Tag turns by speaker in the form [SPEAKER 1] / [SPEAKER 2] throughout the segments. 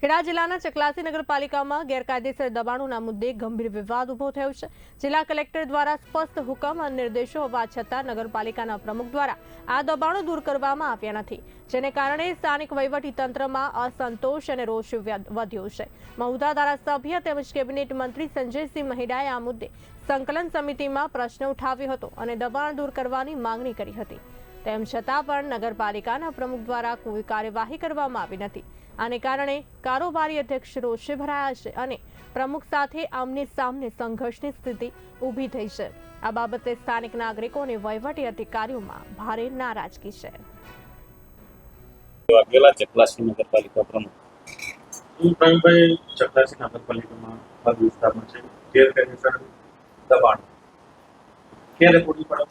[SPEAKER 1] ખેડા જિલ્લાના ચકલાસી નગરપાલિકામાં ગેરકાયદેસર દબાણોના મુદ્દે ગંભીર વિવાદ ઉભો થયો છે। જિલ્લા કલેક્ટર દ્વારા સ્પષ્ટ હુકમ અને નિર્દેશો હોવા છતાં નગરપાલિકાના પ્રમુખ દ્વારા આ દબાણો દૂર કરવામાં આવ્યા નથી, જેને કારણે સ્થાનિક વહીવટીતંત્રમાં અસંતોષ અને રોષ વધ્યો છે। મહુધા ધારાસભ્ય તેમજ કેબિનેટ મંત્રી સંજયસિંહ મહેડાએ આ મુદ્દે સંકલન સમિતિમાં પ્રશ્ન ઉઠાવ્યો હતો અને દબાણ દૂર કરવાની માંગણી કરી હતી। તેમ છતાં પણ નગરપાલિકાના પ્રમુખ દ્વારા કોઈ કાર્યવાહી કરવામાં આવી નથી। આને કારણે કારોબારી અધ્યક્ષ રોષે ભરાયા છે અને પ્રમુખ સાથે આમને સામને સંઘર્ષની સ્થિતિ ઊભી થઈ છે। આ બાબતે સ્થાનિક નાગરિકો અને વહીવટી અધિકારીઓમાં ભારે નારાજગી છે।
[SPEAKER 2] ચકલાસી નગરપાલિકા પ્રમુખ
[SPEAKER 3] પ્રવીણભાઈ, ચકલાસી નગરપાલિકામાં હદ વિસ્તારમાં છે ગેરકાયદેસર દબાણ ક્યારે પૂરી પડે,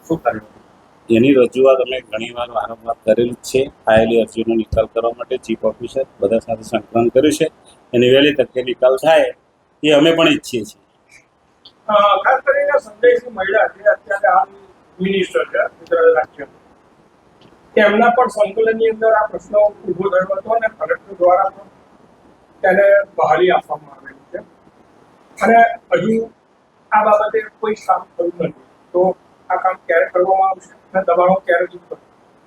[SPEAKER 3] શું કાર્યવાહી?
[SPEAKER 2] એની રજૂઆત અમે ઘણીવાર વારંવાર કરેલી છે। આયેલી અરજીનો નિકાલ કરવા માટે ચીફ ઓફિસર બધા સાથે સંકલન કર્યું છે। એની વહેલી તકે નિકાલ થાય એ અમે પણ ઈચ્છીએ છીએ।
[SPEAKER 3] ખાસ કરીને સંજયસિંહ મહેડા જે અત્યારે હાલ મિનિસ્ટર છે ગુજરાત રાજ્ય, એમના પણ સંકલનની અંદર આ પ્રશ્ન ઉભો થયો હતો અને કલેક્ટર દ્વારા પણ તેને બહાલી આપવામાં આવેલી છે અને હજુ આ બાબતે કોઈ કામ થયું નથી। તો આ કામ ક્યારે કરવામાં આવશે અને દબાણો ક્યારે દૂર કરશે?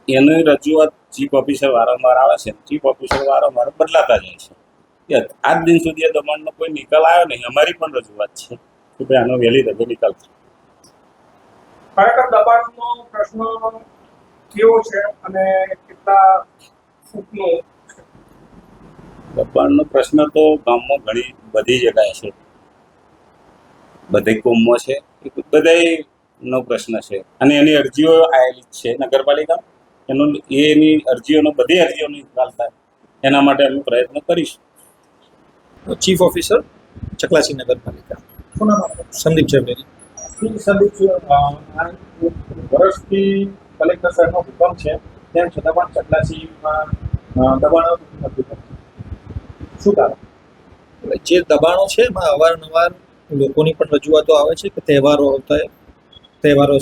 [SPEAKER 2] એની રજૂઆત ચીફ ઓફિસર વારંવાર આવે છે, ચીફ ઓફિસર વારંવાર બદલાતા જાય છે। આજ દિન સુધી આ દબાણનો કોઈ નિકાલ આવ્યો નહીં। અમારી પણ રજૂઆત છે કે ભાઈ આનો વહેલી તકે નિકાલ થાય।
[SPEAKER 3] ખરેખર દબાણનો પ્રશ્ન કેવો છે અને કેટલા ફૂટનો?
[SPEAKER 2] દબાણનો પ્રશ્ન તો ગામમાં ઘણી બધી જગ્યાએ છે, બધે કોમમાં છે, બધાનો પ્રશ્ન છે અને એની અરજીઓ આવેલી છે નગરપાલિકા। એની અરજીઓનો બધી અરજીઓનો નિકાલ થાય એના માટે અમે પ્રયત્ન કરીશું।
[SPEAKER 4] ચીફ ઓફિસર ચકલાસી નગરપાલિકા,
[SPEAKER 3] શું નામ આપનું?
[SPEAKER 4] સંદીપ ઝવેરી।
[SPEAKER 3] સંદીપ, વર્ષથી કલેક્ટર સાહેબનો હુકમ છે, તેમ છતાં પણ ચકલાસીમાં દબાણો નથી થતું, શું કારણ?
[SPEAKER 4] જે દબાણો છે એમાં અવારનવાર લોકોની પણ રજૂઆતો આવે છે કે તહેવારો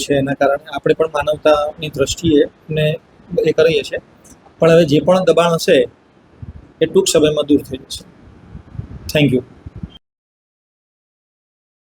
[SPEAKER 4] છે, એના કારણે આપણે પણ માનવતાની દ્રષ્ટિએ ને એ કરીએ છીએ, પણ હવે જે પણ દબાણ હશે એ ટૂંક સમયમાં દૂર થઈ જશે। Thank you.